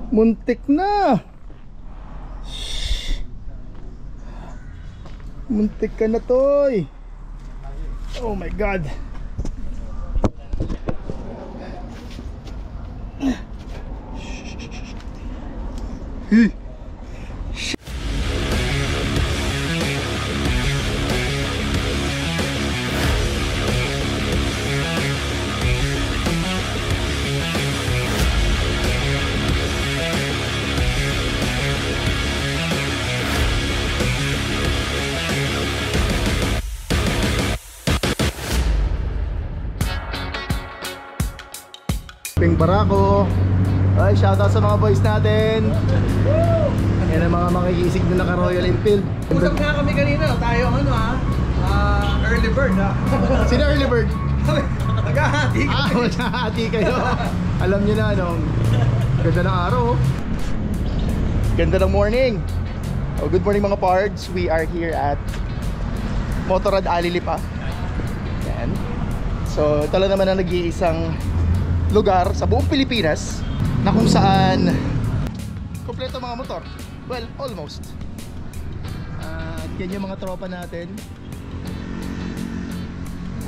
Muntik na. Muntik ka na, Toy. Oh my God. Hey. Ping Barako. Ay, shoutout sa mga boys natin. Yan ang mga makikisig na naka Royal Enfield. Usap nga kami kanina, tayo ano early bird Sino early bird? Maghahati kami. Maghahati kayo. Alam nyo na anong ganda ng araw. Ganda ng morning. Oh, good morning mga pards. We are here at Motorrad Alilipa. Yan. So ito lang naman ang nag-iisang lugar sa buong Pilipinas na kung saan kompleto mga motor. Well, almost. At yan yung mga tropa natin.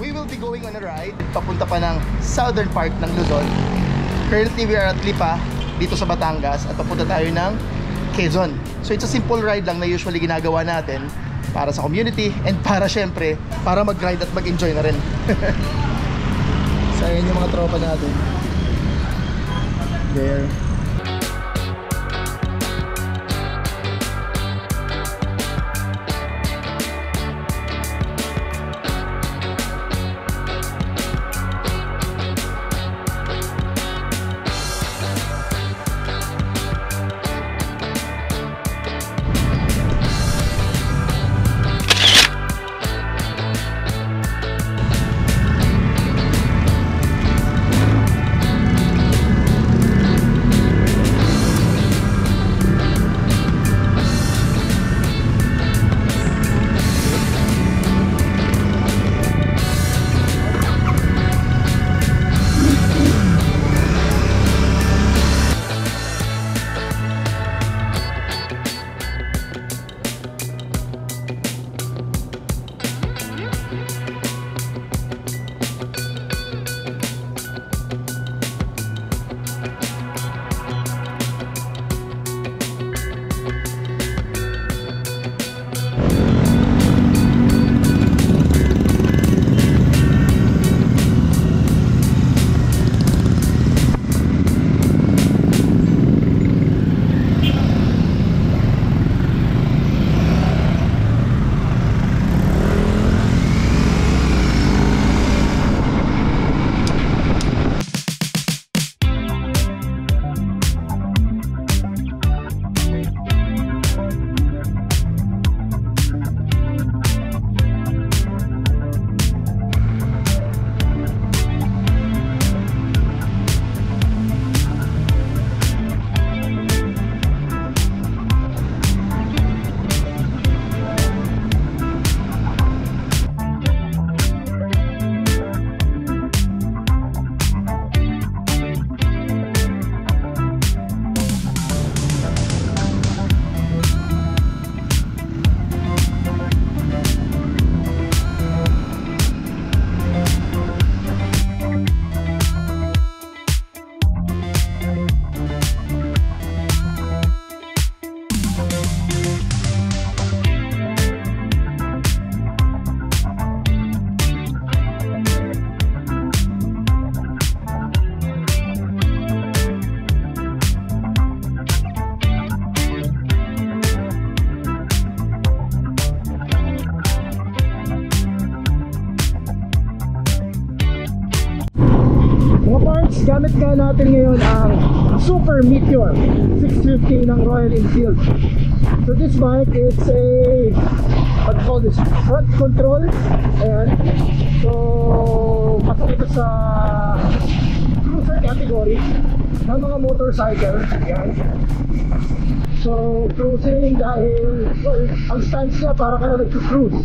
We will be going on a ride papunta pa ng southern part ng Luzon. Currently we are at Lipa dito sa Batangas at papunta tayo ng Quezon. So it's a simple ride lang na usually ginagawa natin para sa community and para syempre para mag-ride at mag-enjoy na rin. So ayan yung mga tropa natin. There. Gamit nga natin ngayon ang Super Meteor 650 ng Royal Enfield. So this bike is a what do you call this? Front control. Ayan. So pasok ito sa cruiser category ng mga motorcycle. Ayan. So cruising dahil well, ang stance niya para ka na nag-cruise.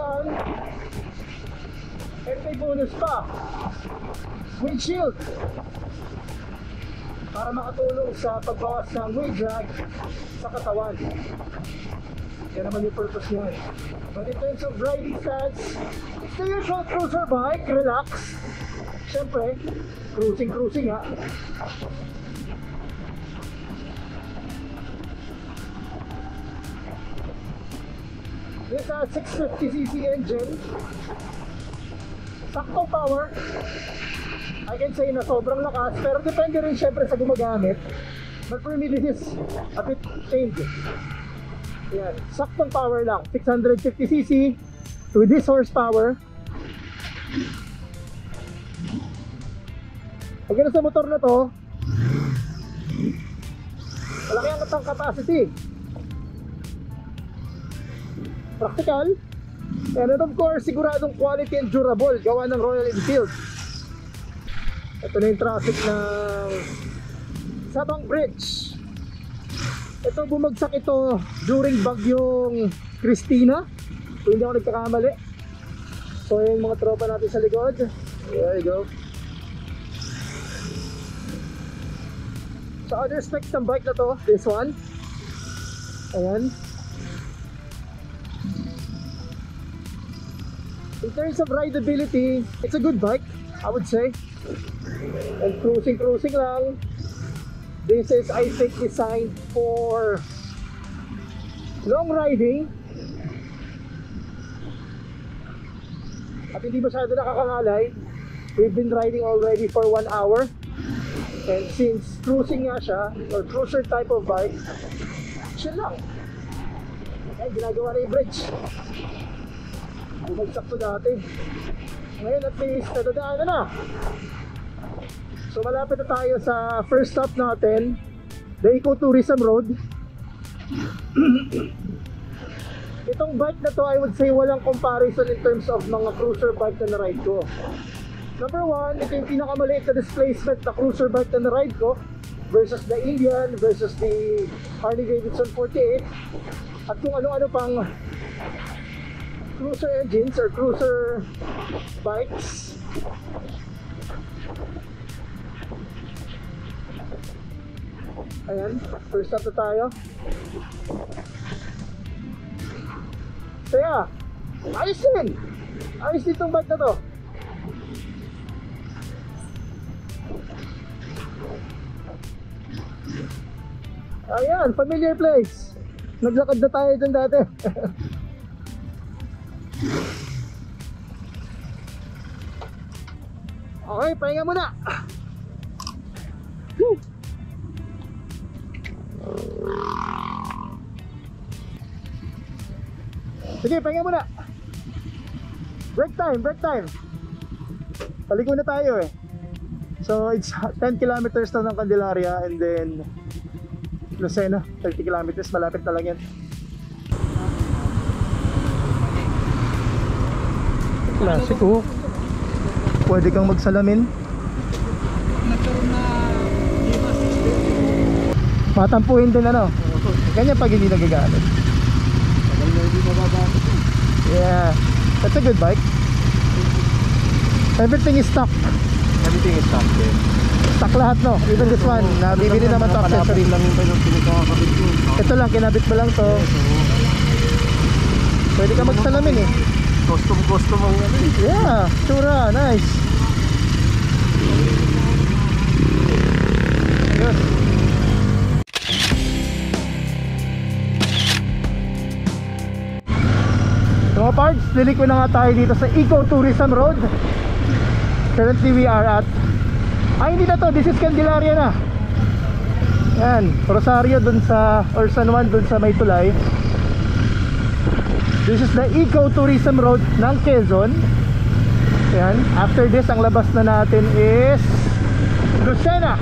upuan. And may bonus pa, windshield, para makatulong sa pagbawas ng wind drag sa katawan. Yan naman yung purpose niyan. But in terms of riding stance, it's the usual cruiser bike, relax. Siyempre, cruising ha. This is a 650cc engine. Saktong power. I can say na sobrang lakas, pero depende rin syempre sa gumagamit. But for me, this is a bit changing. Yan, saktong power lang. 650cc with this horsepower. Ang ganda sa motor na to, malaki ang tank capacity. Practical. And of course, siguradong quality and durable, gawa ng Royal Enfield. Ito na yung traffic ng Sabang Bridge. Ito, bumagsak ito during bagyong Christina, kung hindi ako nagkakamali. So yung mga tropa natin sa likod. There you go. So other specs ng bike na to, this one. Ayan. In terms of rideability, it's a good bike, I would say. And cruising lang. This is, I think, designed for long riding. At hindi masyado nakakangalay. We've been riding already for 1 hour. And since cruising nga siya, or cruiser type of bike, chill lang. Ayan, ginagawa na yung bridge. Bumagsak to dati. Ngayon at least nadadaanan na. So malapit na tayo sa first stop natin, the Ecotourism Road. Itong bike na to, I would say walang comparison in terms of mga cruiser bike na na-ride ko. Number one, ito yung pinakamaliit na displacement na cruiser bike na na-ride ko versus the Indian, versus the Harley Davidson 48, at kung ano-ano pang cruiser engines or cruiser bikes. Ayan, first stop na tayo. So yeah, ayos din. Ayos din itong bike na to. Ayan, familiar place. Naglakad na tayo dyan dati. Okay, pahinga muna. Woo! Sige, pahinga muna. Break time. Paligo na tayo eh. So it's 10 kilometers na ng Candelaria, and then Lucena, 30 kilometers, malapit na lang yan. Classic oh. Pwede kang magsalamin. Nagkaroon na Dimas. Matampuhin din ano. Ganyan pag hindi nagagamit. Tagal na hindi mababago. Yeah, that's a good bike. Everything is stock. Everything is stock din. Stock lahat no. Even this one, nabibili naman to accessory. lang yung pinagkakabit ko. Ito lang, kinabit mo lang to. Pwede ka magsalamin eh. Custom ang ano eh. Yeah, tsura, nice. Good. So mga parts, liliko na nga tayo dito sa Ecotourism Road. Currently we are at, hindi na to, this is Candelaria na. Yan, Rosario dun sa, or San Juan dun sa May Tulay. This is the Ecotourism Road ng Quezon. Yan, after this ang labas na natin is Lucena.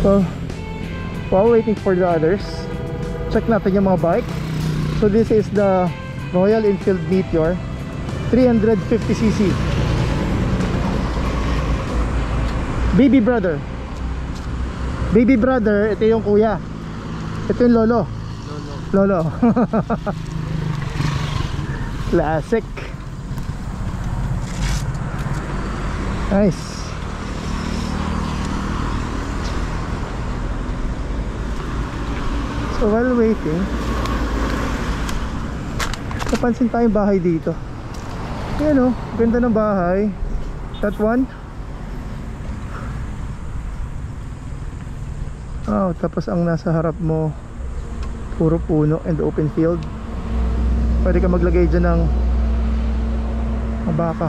So, while waiting for the others, check natin yung mga bike. So this is the Royal Enfield Meteor 350cc. Baby brother. Baby brother, ito yung kuya. Ito yung lolo. Lolo. Classic. Nice. So while waiting, napansin tayong bahay dito. Ayan o, ganda ng bahay. That one. Oh, tapos ang nasa harap mo puro puno and open field. Pwede ka maglagay dyan ng baka.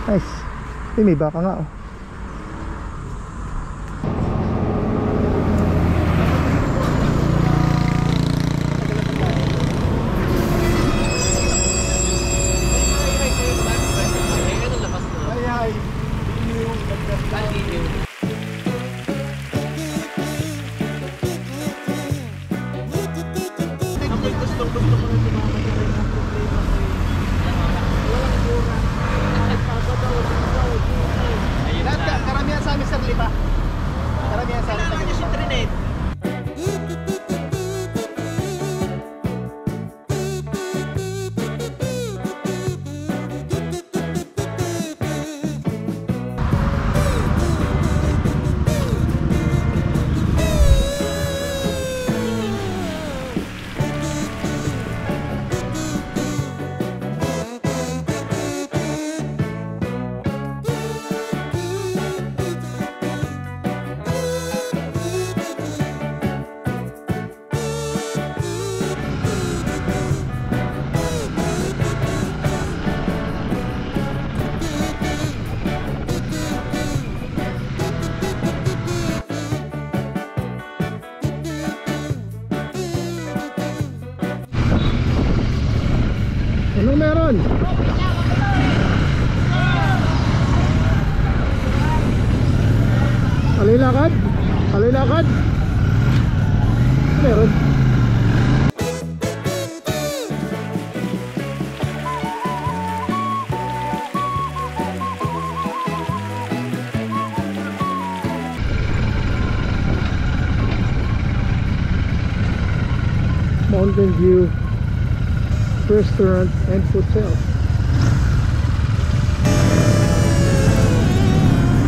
Nice. May baka nga oh. Karamihan sa amin sa lipa. Karamihan sa amin sa lipa. Anong meron? Alay lakad? Alay lakad? Meron. Mountain View Restaurant and Hotel.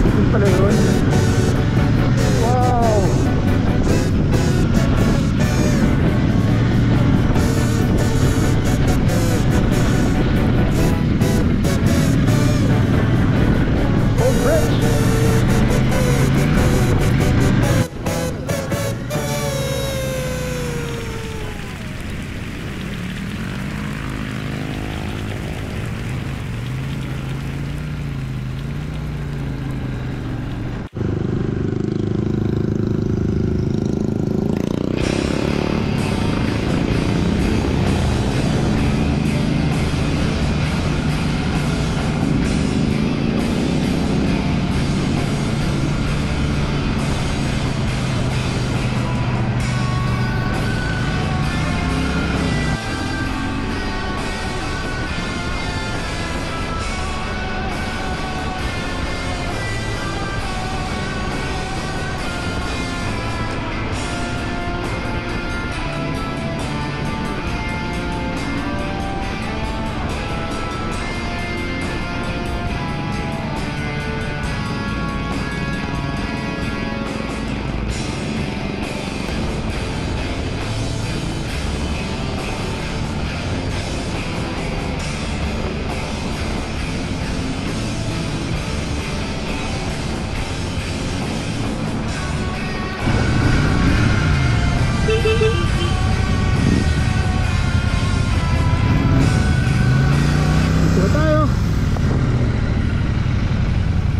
Yun pala yun. Wow! Old Bridge!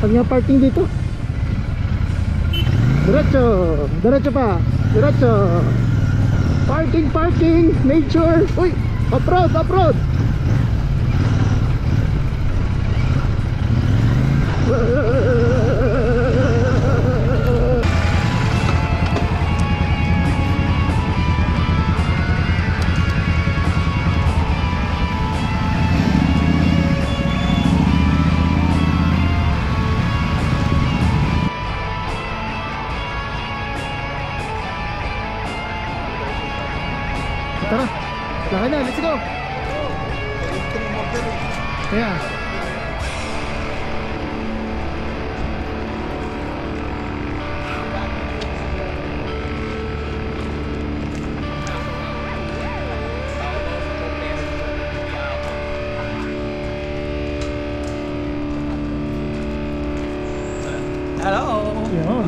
Pag nga parking dito, diretso, diretso pa, diretso, parking, parking, nature, uy, off-road, off-road. Hello. Yan.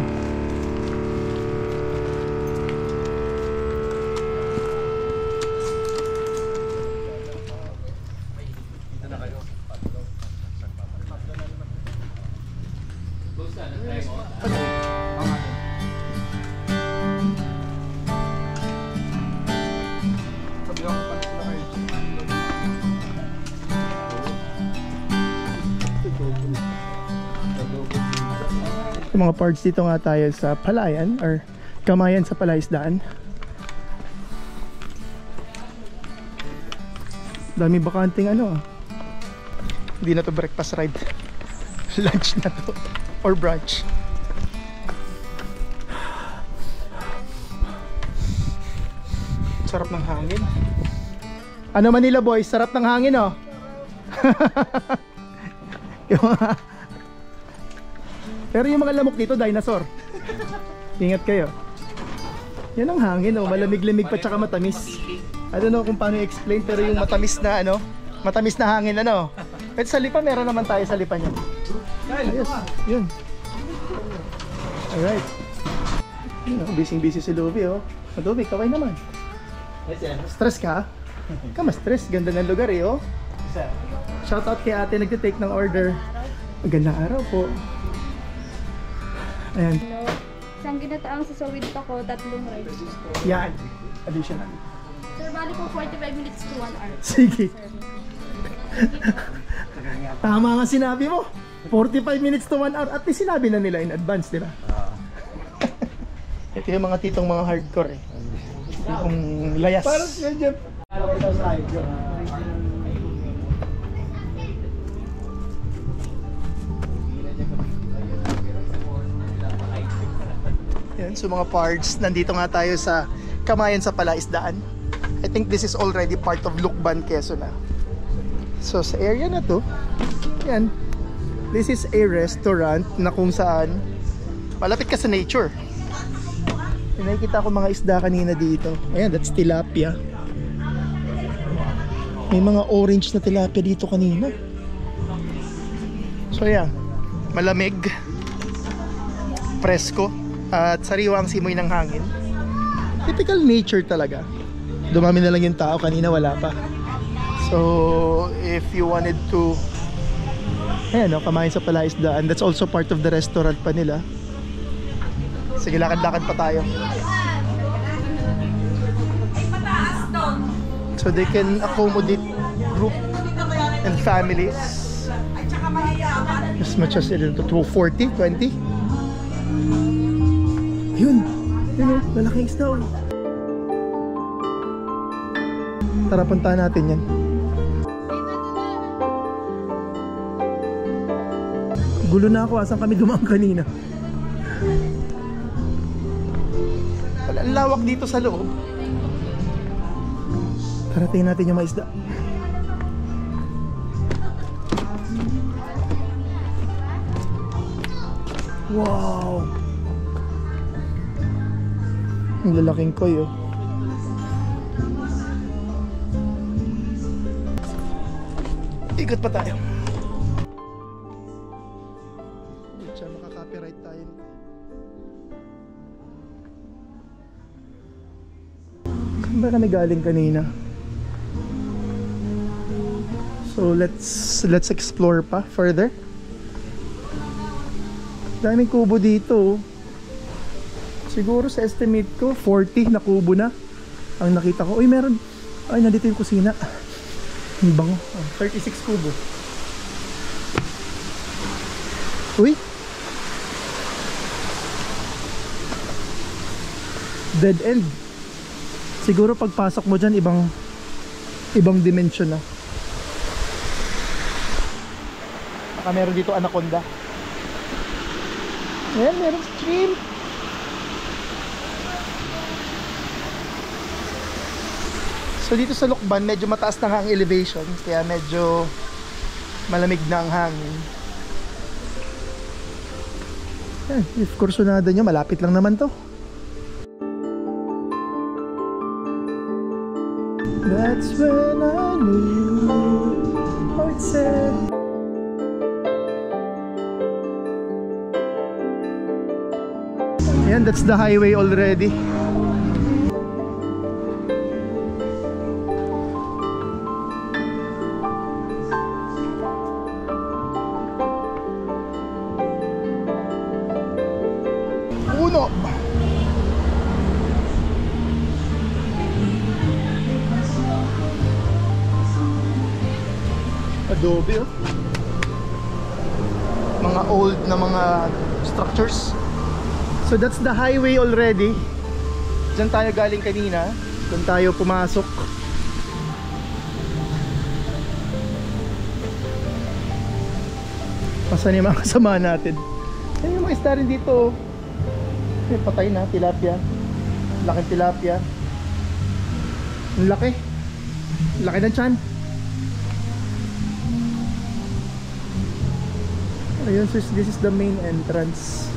Yung mga parts dito nga tayo sa Palayan or Kamayan sa Palaisdaan. Dami bakanting ano. Hindi na to breakfast ride. Lunch na to or brunch. Sarap ng hangin. Ano Manila boys, sarap ng hangin oh. Yung mga pero yung mga lamok dito, dinosaur. Ingat kayo. Yan ang hangin, oh. Malamig-lamig pa tsaka matamis. I don't know kung paano i-explain, pero yung matamis na ano, matamis na hangin ano. At sa lipa, meron naman tayo sa lipa niya. Ayos, yun. Alright. Busy-busy si Luby, oh. Luby, kaway naman. Stress ka? Stress, ganda ng lugar eh, oh. Shoutout kay ate nagtitake ng order. Magandang araw po. Ayan. Hello. Isang ginataang sasawid ko, 3 rides. Yan. Additional. Sir, bali po 45 minutes to 1 hour. Sige. Tama nga sinabi mo. 45 minutes to 1 hour. At least sinabi na nila in advance, di ba? Ito yung mga titong mga hardcore eh. Yung layas. Parang ganyan. Yan, so mga parts, nandito nga tayo sa Kamayan sa Palaisdaan. I think this is already part of Lukban, Quezon na. So sa area na to, yan, this is a restaurant na kung saan malapit ka sa nature. Nakikita ko mga isda kanina dito. Ayan, that's tilapia. May mga orange na tilapia dito kanina. So yeah, malamig, presko, at sariwa ang simoy ng hangin. Typical nature talaga. Dumami na lang yung tao, kanina wala pa. So if you wanted to, ayan o, Kamayan sa Palaisdaan, that's also part of the restaurant pa nila. Sige, lakad-lakad pa tayo. So they can accommodate group and families as much as 40, 20. Yun, yun o, malaking isda o. Tara, puntahan natin yan. Gulo na ako, asan kami dumaan kanina? Wala, ang lawak dito sa loob. Tara, tingnan natin yung mga isda. Wow! Ang lalaking koy oh. Ikot pa tayo. Hindi siya makaka-copyright tayo. Saan ba kami galing kanina? So let's explore pa further. Daming kubo dito. Siguro sa estimate ko 40 na kubo na ang nakita ko. Uy, meron. Ay, nandito yung kusina. Ang bango. 36 kubo. Uy. Dead end. Siguro pagpasok mo dyan, ibang dimension na. Baka meron dito anaconda. Ayan, meron stream. So dito sa Lukban, medyo mataas na ang elevation, kaya medyo malamig na ang hangin. Ayan, if kursunada nyo, malapit lang naman to. That's when I knew how it said. Ayan, that's the highway already. Puno. Adobe, oh. Mga old na mga structures. So that's the highway already. Diyan tayo galing kanina. Doon tayo pumasok. Pasan yung mga kasama natin. Yan yung mga isda rin dito. Eh, patay na, tilapia. Laking tilapia. Ang laki. Laki ng tiyan. Ayun, so this is the main entrance.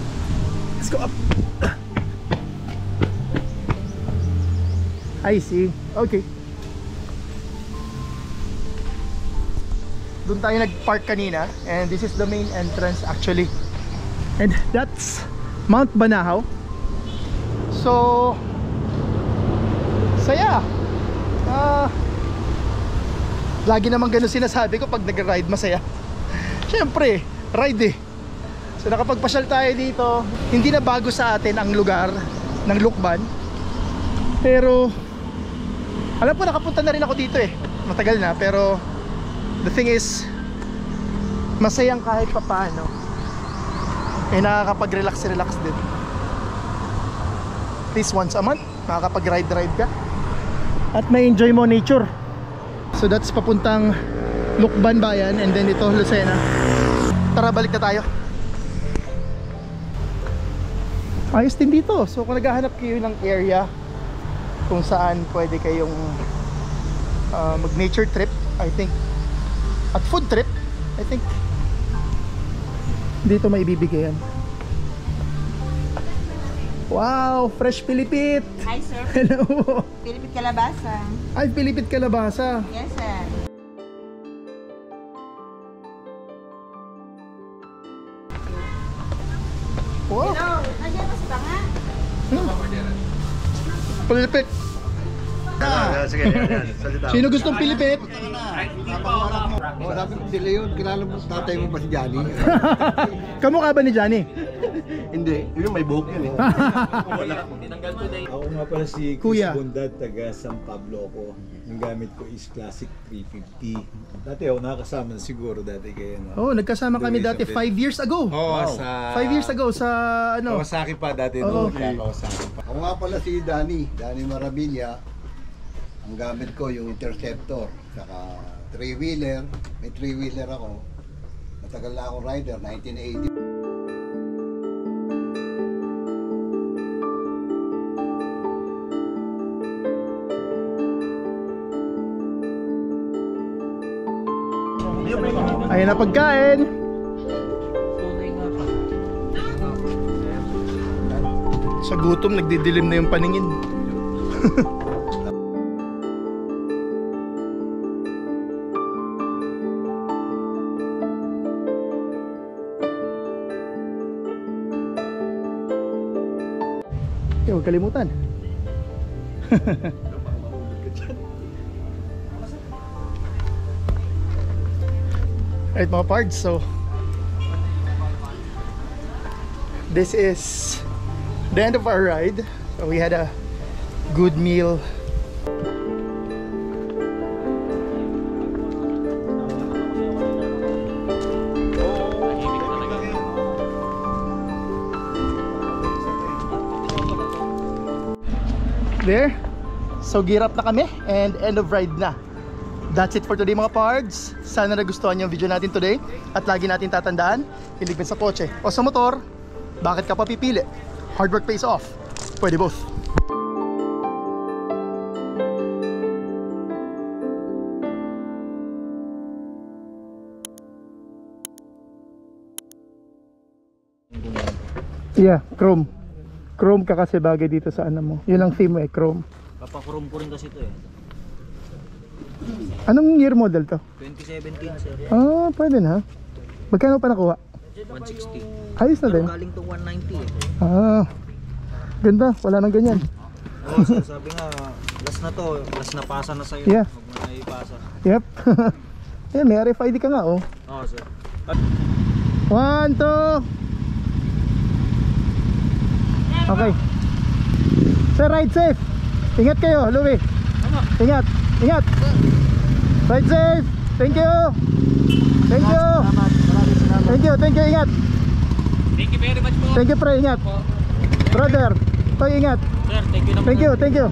Let's go up. I see. Okay. Doon tayo nag-park kanina, and this is the main entrance actually. And that's Mount Banahaw. So saya. Lagi naman ganun sinasabi ko pag nag-ride, masaya. Syempre, ride eh. So nakapagpasyal tayo dito. Hindi na bago sa atin ang lugar ng Lukban, pero alam ko nakapunta na rin ako dito eh. Matagal na, pero the thing is, masayang kahit papaano eh nakakapag-relax din. At least once a month makakapag-ride ka at may enjoy mo nature. So that's papuntang Lukban Bayan, and then ito Lucena. Tara, balik na tayo. Ayos din dito. So kung naghahanap kayo ng area kung saan pwede kayong mag nature trip, I think, at food trip, I think dito may ibibigay yan. Wow, fresh pilipit. Hi sir. Hello. Pilipit kalabasa. Ay, pilipit kalabasa. Yes sir. Wow, Hello, nandiyan pa sa banga? pilipit. Sige, salita. Sino gustong pilipit? Oh, dapat sila yun. Kilala mo, tatay mo ba si Johnny? Kamukha ba ni Johnny? Hindi, yun may buhok yun eh. Ako nga pala si Kuya. Chris Bondad, taga San Pablo ako. Yung gamit ko is Classic 350. Dati ako nakakasama na siguro dati kayo. No? Oh, nagkasama kami dati 5 years ago. Oo, sa... 5 years ago sa ano? Kawasaki pa dati. Oo. No? Kawasaki pa. Ako nga pala si Danny Marabilia. Ang gamit ko yung Interceptor, saka 3-wheeler. May 3-wheeler ako. Matagal na akong rider, 1980. Ayan na pagkain. Sa gutom, nagdidilim na yung paningin. Huwag kalimutan. Alright mga pards, so this is the end of our ride. So we had a good meal. There. So gear up na kami and end of ride na. That's it for today mga pards. Sana nagustuhan niyo ang video natin today. At lagi natin tatandaan, hindi sa kotse o sa motor, bakit ka pa pipili? Hard work pays off. Pwede both. Yeah, chrome. Chrome ka kasi bagay dito sa ano mo. Yun ang theme mo eh, chrome. Papakurom ko rin kasi ito eh. Anong year model to? 2017 sir. Ah, pwede na. Magkano pa nakuha? 160. Ayos na din. Pero galing tong 190 eh. Ah, Ganda, wala nang ganyan. Oo sir, sabi nga, last na to, last na pasa na sa'yo. Yeah. Huwag mo na ipasa. Yep. Ayan, may RFID ka nga oh. Oo sir. 1, 2. Okay. Sir, ride safe. Ingat kayo, Louie. Ingat, ingat. Ride safe. Thank you. Thank you. Salamat, maraming salamat. Thank you, ingat. Thank you very much po. Thank you, pre, ingat. Brother, toy, ingat. Sir, thank you naman. Thank you.